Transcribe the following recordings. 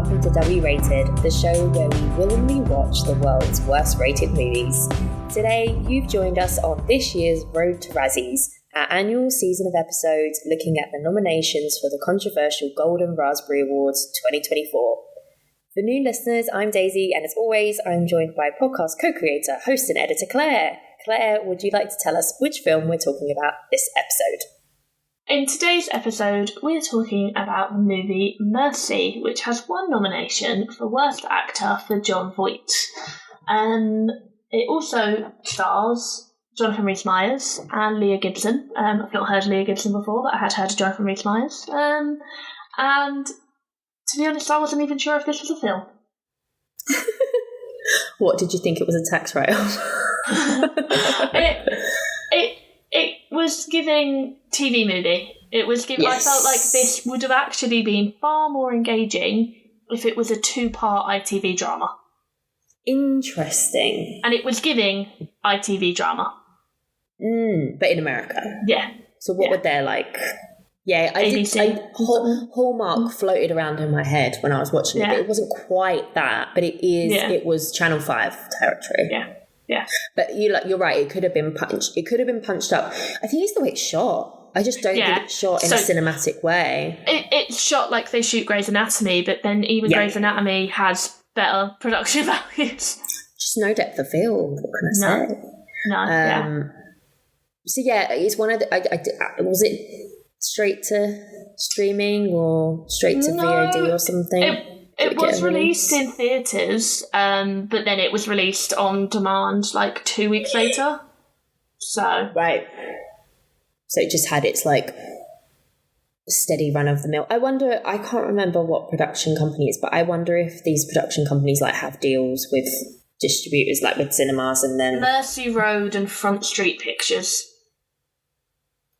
welcome to W Rated, the show where we willingly watch the world's worst rated movies. Today, you've joined us on this year's Road to Razzies, our annual season of episodes looking at the nominations for the controversial Golden Raspberry Awards 2024. For new listeners, I'm Daisy, and as always, I'm joined by podcast co-creator, host and editor Claire. Claire, would you like to tell us which film we're talking about this episode? In today's episode, we're talking about the movie Mercy, which has one nomination for Worst Actor for Jon Voight. It also stars Jonathan Rhys-Meyers and Leah Gibson. I've not heard of Leah Gibson before, but I had heard of Jonathan Rhys-Meyers. And to be honest, I wasn't even sure if this was a film. What, did you think it was a tax write-off? It was giving TV movie. It was giving. Yes. I felt like this would have actually been far more engaging if it was a 2-part ITV drama. Interesting. And it was giving ITV drama. But in America. Yeah. So what would their ABC. Hallmark floated around in my head when I was watching it, but it wasn't quite that. But it was Channel 5 territory. Yeah. Yeah. But you're right, it could have been punched. It could have been punched up. I think it's the way it's shot. I just don't think it's shot in a cinematic way. It's shot like they shoot Grey's Anatomy, but then even Grey's Anatomy has better production values. Just no depth of field. What can I say? No. So it's one of the. Was it straight to streaming or straight to VOD or something? It was released in theatres, but then it was released on demand like 2 weeks later. So right. So it just had its steady run of the mill. I wonder. I can't remember what production company it's, but I wonder if these production companies have deals with distributors, with cinemas, and then Mercy Road and Front Street Pictures.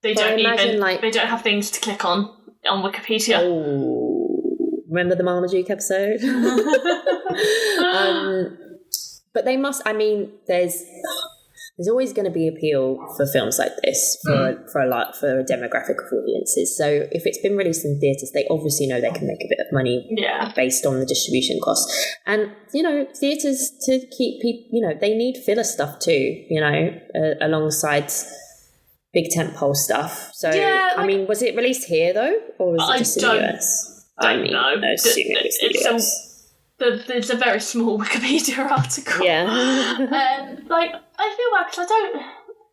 They don't they don't have things to click on Wikipedia. Oh. Remember the Marmaduke episode? But they must. I mean, there's always going to be appeal for films like this for a demographic of audiences. So if it's been released in theatres, they obviously know they can make a bit of money based on the distribution costs. And theatres, to keep people, they need filler stuff too. Alongside big tentpole stuff. So I mean, was it released here though, or was it just in the US? I don't know. I assume it was the US. There's a very small Wikipedia article. Yeah. I feel bad because it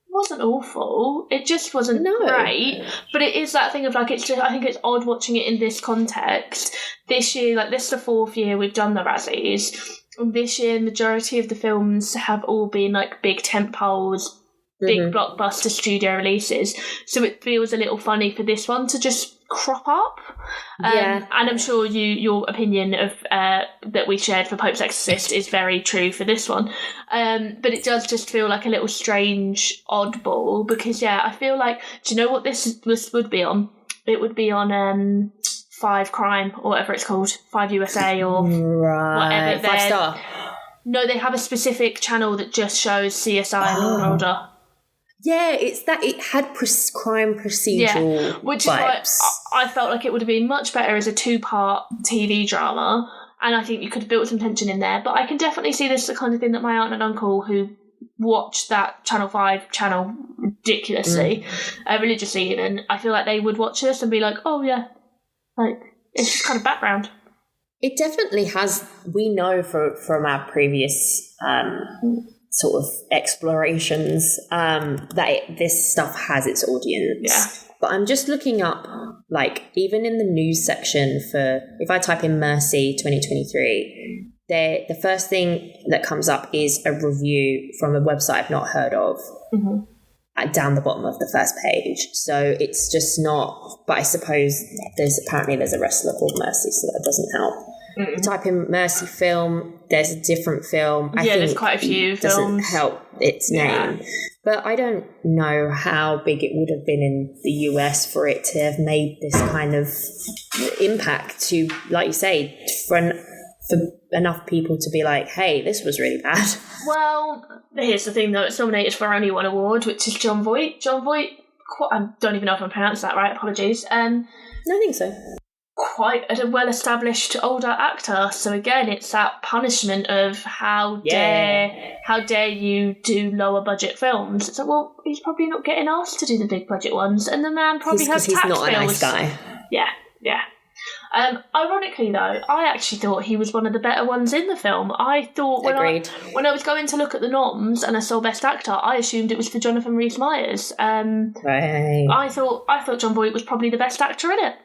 wasn't awful. It just wasn't great. But it is that thing of I think it's odd watching it in this context. This year, this is the 4th year we've done the Razzies. And this year, majority of the films have all been big tentpoles, big blockbuster studio releases. So it feels a little funny for this one to just crop up. And I'm sure your opinion of that we shared for Pope's Exorcist is very true for this one. But it does just feel like a little strange oddball because I feel like, do you know what this would be on? It would be on 5 Crime or whatever it's called, 5 USA or whatever. 5 Star. No, they have a specific channel that just shows CSI and Law and Order. Yeah, it's that it had crime procedural which vibes. Is why I felt like it would have been much better as a 2-part TV drama, and I think you could have built some tension in there. But I can definitely see this is the kind of thing that my aunt and uncle, who watched that Channel 5 channel ridiculously, religiously even, I feel like they would watch this and be like, oh yeah, it's just kind of background. It definitely has. We know from our previous sort of explorations that this stuff has its audience. Yeah. But I'm just looking up, even in the news section if I type in Mercy 2023, the first thing that comes up is a review from a website I've not heard of down the bottom of the first page. So it's just not, but I suppose there's a wrestler called Mercy, so that doesn't help. You type in Mercy film, there's a different film. I think there's quite a few films. Doesn't help its name. But I don't know how big it would have been in the US for it to have made this kind of impact to, like you say, for enough people to be like, hey, this was really bad. Well, here's the thing though, it's nominated for only one award, which is Jon Voight. Jon Voight, I don't even know if I'm pronouncing that right, apologies. I think so. quite a well-established older actor. So again, it's that punishment of how dare you do lower budget films. It's like, well, he's probably not getting asked to do the big budget ones, and the man probably has tax bills. Because he's not a nice guy. Yeah. Ironically, though, I actually thought he was one of the better ones in the film. I thought when I was going to look at the noms and I saw Best Actor, I assumed it was for Jonathan Rhys-Meyers. Right. I thought Jon Voight was probably the best actor in it.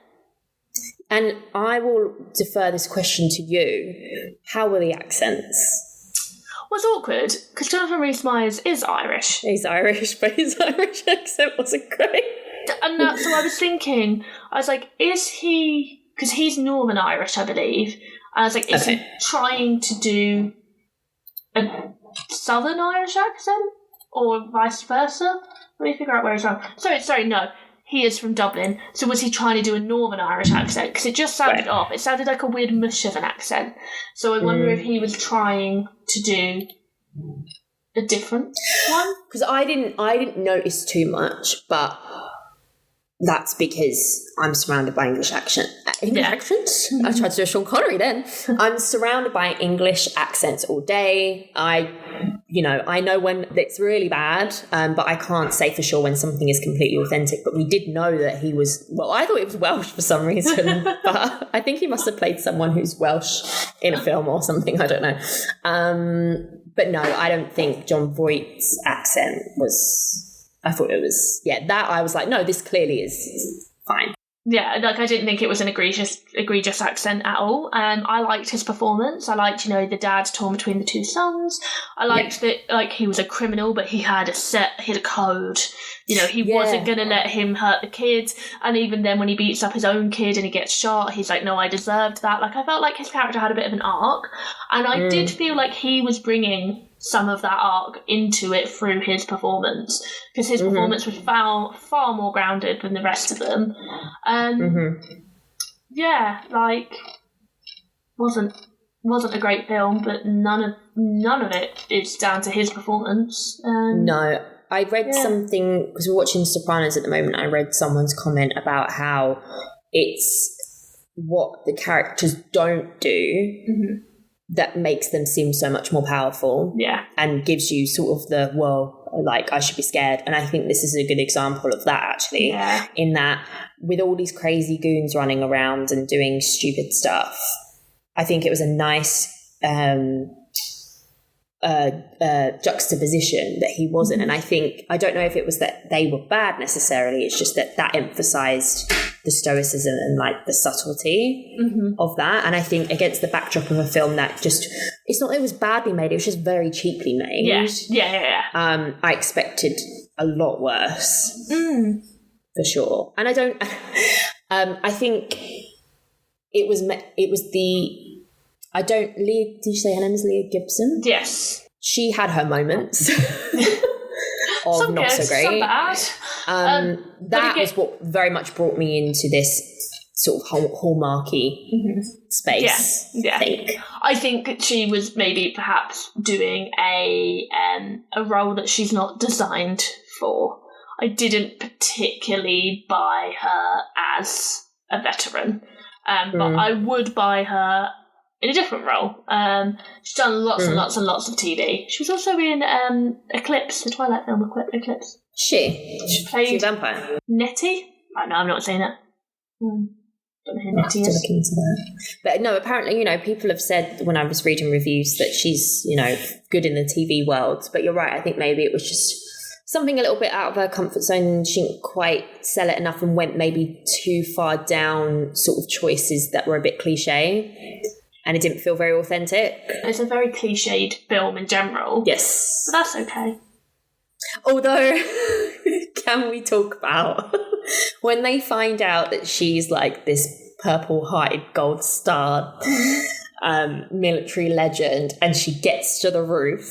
And I will defer this question to you. How were the accents? Well, it's awkward because Jonathan Rhys-Meyers is Irish. He's Irish, but his Irish accent wasn't great. And so I was thinking, I was like, is he... Because he's Northern Irish, I believe. And I was like, is he trying to do a Southern Irish accent? Or vice versa? Let me figure out where he's from. Sorry, no. He is from Dublin. So was he trying to do a Northern Irish accent? Because it just sounded off. It sounded like a weird mush of an accent. So I wonder if he was trying to do a different one. Because I didn't notice too much, but... That's because I'm surrounded by English accents. I tried to do a Sean Connery then. I'm surrounded by English accents all day. I know when it's really bad, but I can't say for sure when something is completely authentic. But we did know that he was, I thought he was Welsh for some reason, but I think he must have played someone who's Welsh in a film or something. I don't know. But no, I don't think Jon Voight's accent was... I thought it was, that I was like, no, this clearly is fine. Yeah, like I didn't think it was an egregious accent at all. I liked his performance. I liked, the dad torn between the two sons. I liked that, like, he was a criminal, but he had a code. He wasn't going to let him hurt the kids. And even then when he beats up his own kid and he gets shot, he's like, no, I deserved that. Like, I felt like his character had a bit of an arc. And I did feel like he was bringing some of that arc into it through his performance, because his performance was far more grounded than the rest of them. Wasn't a great film, but none of it is down to his performance. No, I read something, because we're watching Sopranos at the moment. I read someone's comment about how it's what the characters don't do that makes them seem so much more powerful, and gives you sort of the, I should be scared. And I think this is a good example of that, actually, in that with all these crazy goons running around and doing stupid stuff, I think it was a nice juxtaposition that he wasn't. And I don't know if it was that they were bad necessarily, it's just that emphasized the stoicism and like the subtlety of that. And I think against the backdrop of a film that just, it's not that it was badly made, it was just very cheaply made. I expected a lot worse, for sure. And I don't, I think it was did you say her name is Leah Gibson? Yes. She had her moments of some not good, so great. Some bad. That was what very much brought me into this sort of hallmarky space. I think she was maybe perhaps doing a role that she's not designed for. I didn't particularly buy her as a veteran, but I would buy her in a different role. She's done lots and lots and lots of TV. She was also in Eclipse, the Twilight film Eclipse. She played vampire. Nettie? Oh, no, I'm not saying that. Don't know who Nettie is. Look into that. But no, apparently, people have said when I was reading reviews that she's, good in the TV world. But you're right, I think maybe it was just something a little bit out of her comfort zone. She didn't quite sell it enough and went maybe too far down sort of choices that were a bit cliche. And it didn't feel very authentic. It's a very cliched film in general. Yes. But that's okay. Although, can we talk about when they find out that she's like this purple-hearted gold star military legend and she gets to the roof.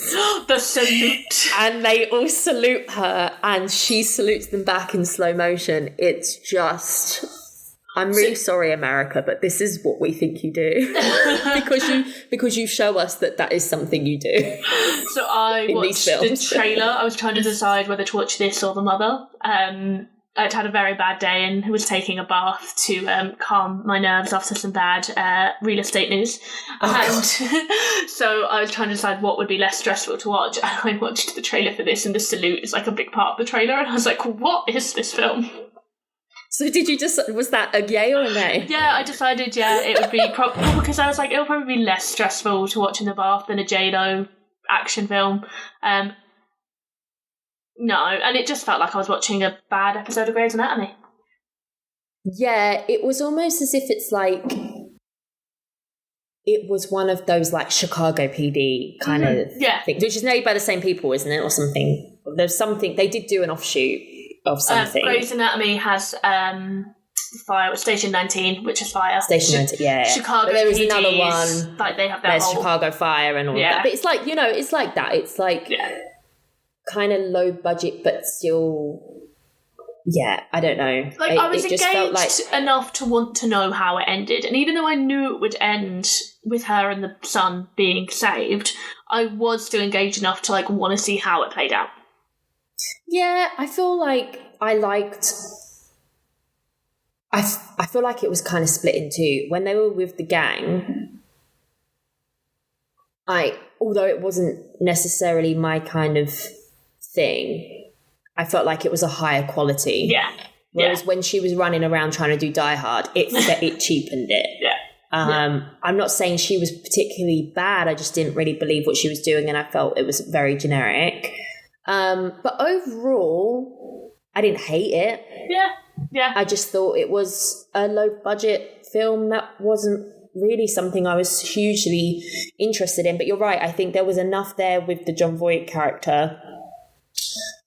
The salute. And they all salute her and she salutes them back in slow motion. It's just... I'm really sorry, America, but this is what we think you do because you show us that is something you do. So I watched the trailer. I was trying to decide whether to watch this or The Mother. And I'd had a very bad day and was taking a bath to calm my nerves after some bad real estate news. And so I was trying to decide what would be less stressful to watch. And I watched the trailer for this, and the salute is like a big part of the trailer. And I was like, what is this film? So was that a yay or a nay? Yeah, I decided, it would be because I was like, it'll probably be less stressful to watch in the bath than a J-Lo action film. No, and it just felt like I was watching a bad episode of Grey's Anatomy. Yeah, it was almost as if it's like it was one of those like Chicago PD kind of things, which is made by the same people, isn't it, or something? There's something they did do an offshoot of something. Grey's Anatomy has Fire, Station 19, which is Fire. Station 19, yeah. Chicago. But there was PDs, another one. Like they have their there's whole Chicago Fire and all that. But it's like, it's like that. It's like kind of low budget, but still. Yeah, I don't know. Like I was engaged enough to want to know how it ended, and even though I knew it would end with her and the son being saved, I was still engaged enough to like want to see how it played out. Yeah, I feel like I liked. I feel like it was kind of split in two when they were with the gang. Although it wasn't necessarily my kind of thing, I felt like it was a higher quality. Yeah. Whereas when she was running around trying to do Die Hard, it cheapened it. Yeah. I'm not saying she was particularly bad. I just didn't really believe what she was doing, and I felt it was very generic. But overall, I didn't hate it. Yeah. I just thought it was a low-budget film that wasn't really something I was hugely interested in. But you're right. I think there was enough there with the Jon Voight character.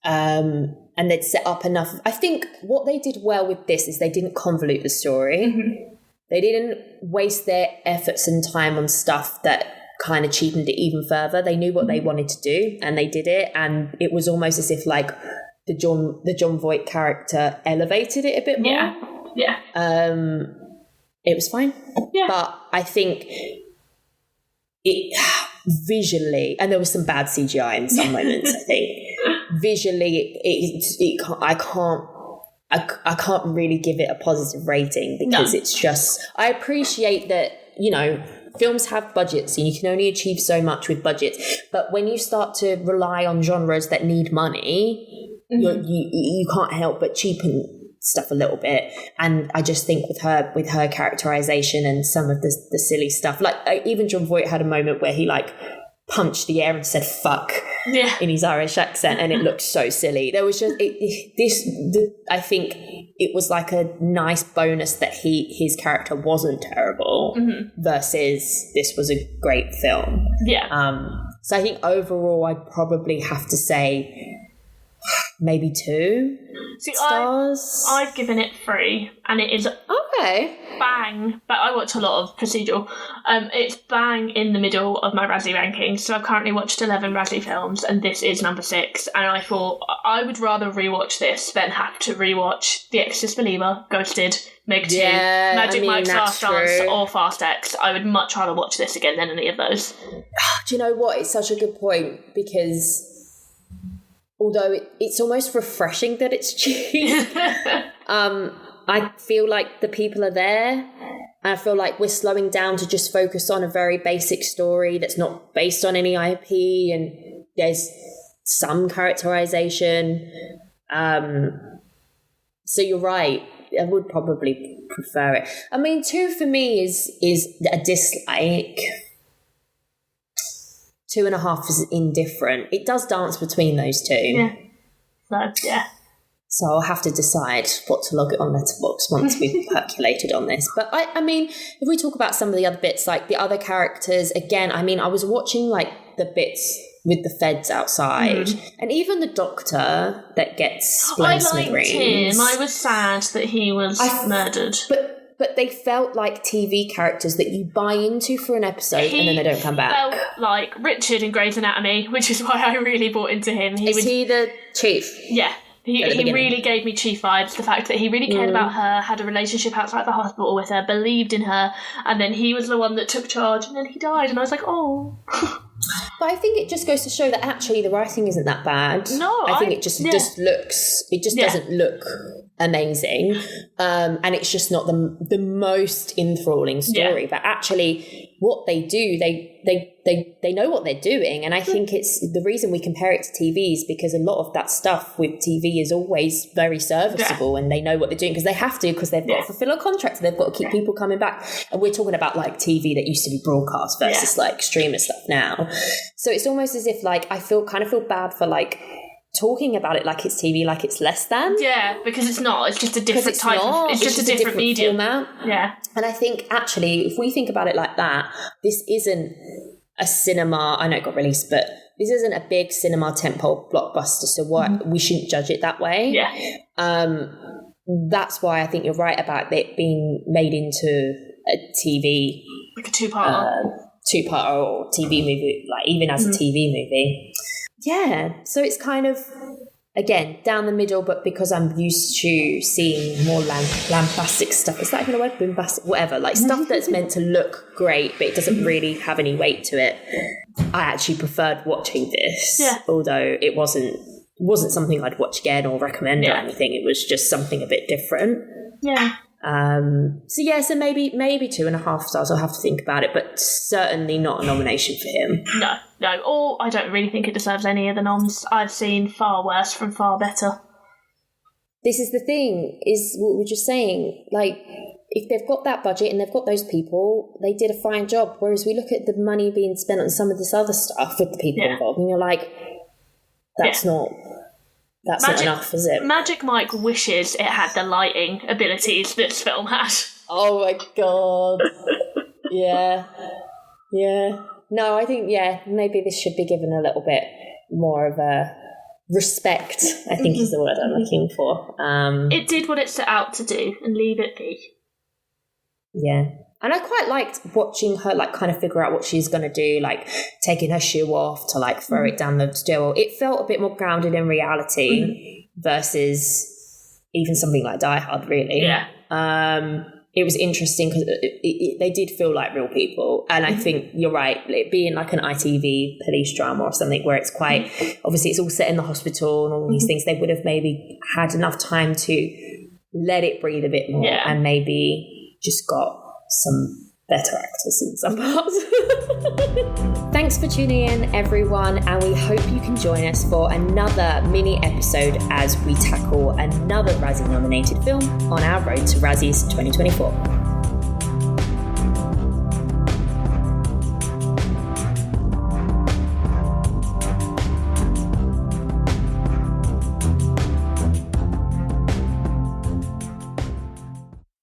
And they'd set up enough. I think what they did well with this is they didn't convolute the story. Mm-hmm. They didn't waste their efforts and time on stuff that kind of cheapened it even further. They knew what they wanted to do and they did it. And it was almost as if like the Jon Voight character elevated it a bit more. Yeah. It was fine. Yeah. But I think it visually, and there was some bad CGI in some moments, I think. Visually, I can't really give it a positive rating because it's just, I appreciate that, films have budgets and you can only achieve so much with budgets. But when you start to rely on genres that need money, you can't help but cheapen stuff a little bit. And I just think with her characterization and some of the silly stuff, like even Jon Voight had a moment where he like punched the air and said fuck in his Irish accent, and it looked so silly. There was just I think it was like a nice bonus that his character wasn't terrible versus this was a great film. So I think overall I'd probably have to say maybe 2 stars. I've given it 3, and it is bang. But I watch a lot of procedural. It's bang in the middle of my Razzie rankings. So I've currently watched 11 Razzie films, and this is number 6. And I thought I would rather rewatch this than have to rewatch The Exorcist Believer, Ghosted, Meg 2, Magic Mike's Last Dance, or Fast X. I would much rather watch this again than any of those. Do you know what? It's such a good point because although it's almost refreshing that it's cheap, I feel like the people are there. And I feel like we're slowing down to just focus on a very basic story that's not based on any IP, and there's some characterization. So you're right. I would probably prefer it. I mean, 2 for me is a dislike. 2.5 is indifferent. It does dance between those two. So I'll have to decide what to log it on Letterboxd once we've percolated on this. But I mean, if we talk about some of the other bits, like the other characters, again, I mean, I was watching like the bits with the feds outside, and even the doctor that gets blown smithereens. I liked him. I was sad that he was murdered. But they felt like TV characters that you buy into for an episode and then they don't come back. He felt like Richard in Grey's Anatomy, which is why I really bought into him. Is he the chief? Yeah. He really gave me Chief vibes. The fact that he really cared about her, had a relationship outside the hospital with her, believed in her, and then he was the one that took charge, and then he died, and I was like, oh. But I think it just goes to show that actually the writing isn't that bad. No, I think it just looks. It just doesn't look amazing, and it's just not the most enthralling story, but actually what they do, they know what they're doing. And I think it's the reason we compare it to TV is because a lot of that stuff with TV is always very serviceable, and they know what they're doing because they have to, because they've got to fulfill a contract, they've got to keep people coming back. And we're talking about like TV that used to be broadcast versus like streamer stuff now. So it's almost as if like I feel bad for like talking about it like it's TV, like it's less than. Yeah, because it's not. It's just a different type. It's just a different medium. Format. Yeah. And I think actually, if we think about it like that, this isn't a cinema. I know it got released, but this isn't a big cinema tentpole blockbuster. So what we shouldn't judge it that way. Yeah. That's why I think you're right about it being made into a TV, like a two-parter or TV movie, like even as a TV movie. Yeah, so it's kind of, again, down the middle, but because I'm used to seeing more lambastic stuff. Is that even a word? Bombastic? Whatever. Like stuff that's meant to look great, but it doesn't really have any weight to it. I actually preferred watching this, although it wasn't something I'd watch again or recommend or anything. It was just something a bit different. Yeah. So maybe 2.5 stars. I'll have to think about it, but certainly not a nomination for him. No, or I don't really think it deserves any of the noms. I've seen far worse from far better. This is the thing, is what we're just saying, like, if they've got that budget and they've got those people, they did a fine job. Whereas we look at the money being spent on some of this other stuff with the people involved, and you're like, that's not enough, is it? Magic Mike wishes it had the lighting abilities this film had. Oh my god. Yeah. No, I think, maybe this should be given a little bit more of a respect, I think is the word I'm looking for. It did what it set out to do, and leave it be. Yeah. And I quite liked watching her, like, kind of figure out what she's going to do, like, taking her shoe off to, like, throw it down the stairwell. It felt a bit more grounded in reality versus even something like Die Hard, really. Yeah. It was interesting because they did feel like real people. And I think you're right, it being like an ITV police drama or something where it's quite, obviously it's all set in the hospital and all these things, they would have maybe had enough time to let it breathe a bit more and maybe just got some better actors in some parts. Thanks for tuning in, everyone, and we hope you can join us for another mini episode as we tackle another Razzie nominated film on our road to Razzies 2024.